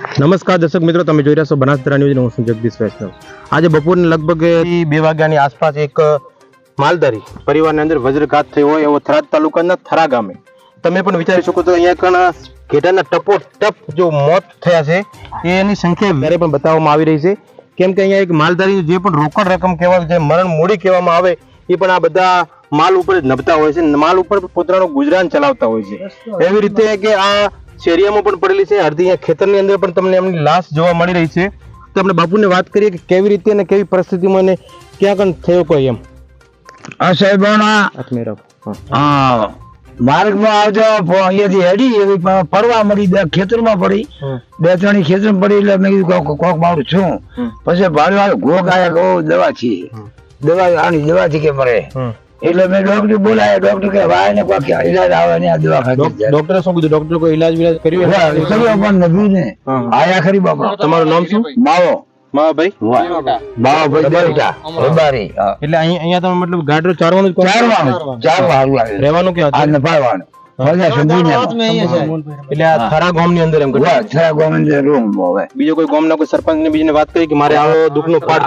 નમસ્કાર દર્શક મિત્રો, તમે જોઈ રહ્યા છો બનાસકાંઠા ન્યૂઝ. હું છું જગદીશ વૈષ્ણવ. આજે બપોરને લગભગ 2 વાગ્યાની આસપાસ એક માલધારી પરિવારની અંદર વજ્રઘાત થયો હોય એવો થરાદ તાલુકાના થરા ગામે તમે પણ વિચારી શકો છો. અહીંયા કણ ઘેટાના ટપો ટપ જો મોત થયા છે એની સંખ્યા જ્યારે પણ બતાવવામાં આવી રહી છે. કેમ કે અહીંયા એક માલધારી જે પણ રોકડ રકમ કહેવાય, જે મરણ મૂડી કહેવામાં આવે, એ પણ આ બધા માલ ઉપર જ નભતા હોય છે, માલ ઉપર પોતાનું ગુજરાન ચલાવતા હોય છે. એવી રીતે કે આ શેરિયામાં પણ પડેલી છે, અડધી અહીંયા ખેતરની અંદર પણ તમને એમની લાશ જોવા મળી રહી છે. તો આપણે બાપુને વાત કરીએ કે કેવી રીતે અને કેવી પરિસ્થિતિમાં ને ક્યાં કણ થયો કોઈ એમ. આ સાહેબોના માર્ગમાં આવજો અહીંયાથી હેડી એવી પડવા મળી, બે ખેતરમાં પડી, 2-3 ખેતરમાં પડી. એટલે મેં કીધું કોક મારું છું. પછી ભાડવા ઘોક આયા દવા છે, દવા આની દવાથી કે મરે. એટલે મેં ડોક્ટર બોલાયા. ડોક્ટર કે ભાઈ ને કોઈ ઈલાજ આવે ને આ દવા ખાધી. ડોક્ટરે શું કીધું? ડોક્ટર કોઈ ઈલાજ કર્યો પણ નથી ને. આયા ખરી બાપા. તમારું નામ શું? માવો. માવાભાઈ. માવાભાઈ દેવટા રબારી. એટલે અહીંયા તમે મતલબ ગાડરો ચારવાનું રહેવાનું કે નફાવાનું એટલે આ થરા ગામ ની અંદર એમ થરા ગામ ની રૂમ. હવે બીજો કોઈ ગામ ના કોઈ સરપંચ ને બીજાને વાત કરી કે મારે આવો દુઃખ નો પાઠ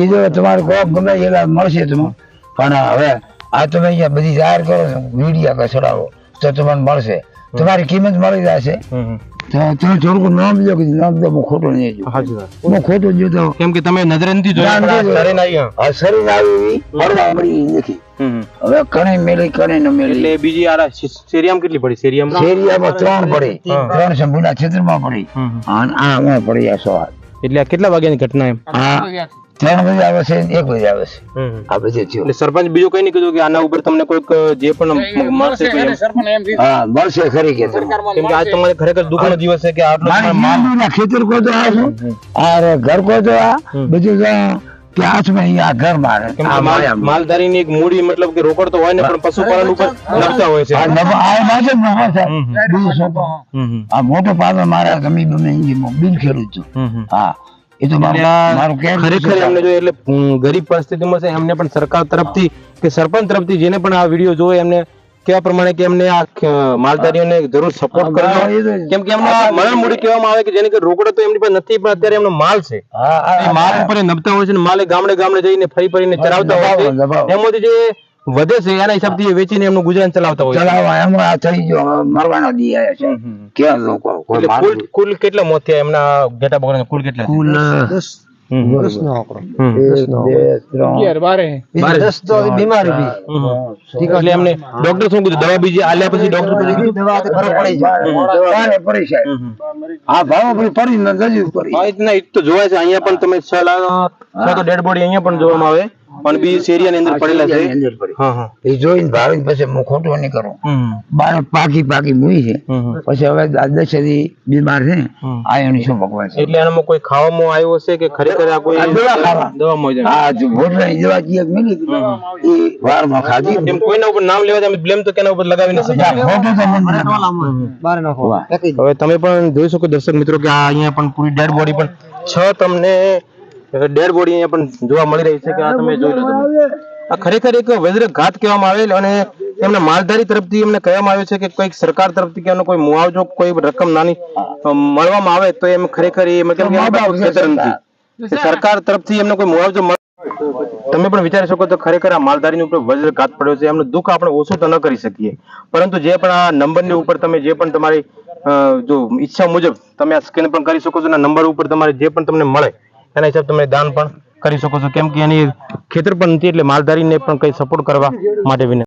કીધું તમારે કોપ ગમે એલા મળશે તમે, પણ હવે આ તમે અહીંયા બધી જાહેર કરો છો, વિડીયા ચડાવો તો તમને મળશે, તમારી કિંમત મળી જશે. તમે થોડુંક નામ લો, નામ તો હું ખોટું નહીં જોઉં. હું ખોટું જોતો કેમ કે તમે નજર નથી જોયા. શરીર આવી મળવા મળી નથી. હવે કણે મેળી કણે ન મેળી. એટલે બીજી આ શેરિયામાં કેટલી પડી? શેરિયામાં 3 પડી, 3 શંભુના ક્ષેત્રમાં પડી, અને આ પડી આ 100. એટલે આ કેટલા વાગ્યાની ઘટના એમ? 3 વાગે આવે છે, 1 વાગે આવે છે. આ બધે થયું. એટલે સરપંચ બીજું કઈ નહીં કીધું કે આના ઉપર તમને કોઈક જે પણ મળશે? હા, મળશે ખરી કે. કેમ કે આજ તમારે ખરેખર દુઃખનો દિવસ છે કે આટલો ખેતર કો તો આ આ ઘર કો તો આ બધું કે હાથમાં અહીંયા ઘર મારે. માલધારી ની એક મૂડી મતલબ કે રોકડ તો હોય ને, પણ પશુપાલન ઉપર નભતા હોય છે. આ મોટો પાડો મારા ગમી ગમે બિલ ખેડૂત છું. હા, એ તો મારું ખરેખર એમને જો એટલે ગરીબ પરિસ્થિતિમાં છે, એમને પણ સરકાર તરફથી કે સરપંચ તરફથી જેને પણ આ વિડીયો જોવે એમને કેવા પ્રમાણે કે એમને આ માલધારીઓને જરૂર સપોર્ટ કરવો. કેમ કે એમને મરણ મૂડી કહેવામાં આવે કે જેને કે રોકડો તો એમની પાસે નથી, પણ અત્યારે એમનો માલ છે, માલ ઉપર નભતા હોય છે, માલે ગામડે ગામડે જઈને ફરી ફરીને ચલાવતા હોય છે. એમાંથી જે વધે છે એના હિસાબથી વેચીને એમનું ગુજરાન ચલાવતા હોય છે. એમાં થઈ ગયો મરવાનો દી આવ્યા છે. ક્યાં લોકો કુલ કેટલા મોત થયા એમના ઘેટા બકરા? કુલ કેટલા? કુલ 10 નો આંકડો. 10 તો બીમાર હતી. એટલે એમને ડોક્ટર શું કીધું? દવા બીજી આલ્યા પછી ડોક્ટર કીધું દવા તો ફરક પડી જાય. પડી જાય. આ ભાવ પડી ન જજી પડી. હા, ઇતના ઈ તો જોવાય છે. અહીંયા પણ તમે 6 તો ડેડ બોડી અહીંયા પણ જોવામાં આવે, પણ બી શેરિયાની અંદર પડેલા છે. હા હા, એ જોઈને ભાવિક પછી હું ખોટું નહીં કરું. બાર પાકી મુઈ છે. પછી હવે દશરી બીમાર છે, આ એની શું ભગવાન છે. એટલે એનામાં કોઈ ખાવામાં આવ્યો હશે કે ખરેખર આ કોઈ દવા મોજ? હા, જો ભોટલાની દવા જે મિલી એ વારમાં ખાધી. એમ કોઈના ઉપર નામ લેવા તમે બ્લેમ તો કેના ઉપર લગાવીને સજા. હવે તમે પણ જોઈ શકો દર્શક મિત્રો કે આ અહીંયા પણ પૂરી ડેડ બોડી પણ 6 તમને ડેડ બોડી અહીંયા પણ જોવા મળી રહી છે કે આ તમે જોઈ લો. આ ખરેખર એક વજ્રઘાત કહેવામાં આવેલ, અને એમના માલધારી તરફથી એમને કહેવામાં આવે છે કે કોઈક સરકાર તરફથી કે એનો કોઈ મુઆવજો કોઈ રકમ નાની મળવામાં આવે તો એમ ખરેખર એ મતલબ સરકાર તરફથી એમને કોઈ મુઆવજો મળે. તમે પણ વિચારી શકો તો ખરેખર આ માલધારીની ઉપર વજ્રઘાત પડ્યો છે. એમનું દુઃખ આપણે ઓછું તો ન કરી શકીએ, પરંતુ જે પણ આ નંબરની ઉપર તમે જે પણ તમારી જો ઈચ્છા મુજબ તમે આ સ્કેન પણ કરી શકો છો. નંબર ઉપર તમારે જે પણ તમને મળે એના હિસાબ તમે દાન પણ કરી શકો છો. કેમ કે એની ખેતર પણ નથી, એટલે માલધારીને પણ કઈ સપોર્ટ કરવા માટે વિનંતી.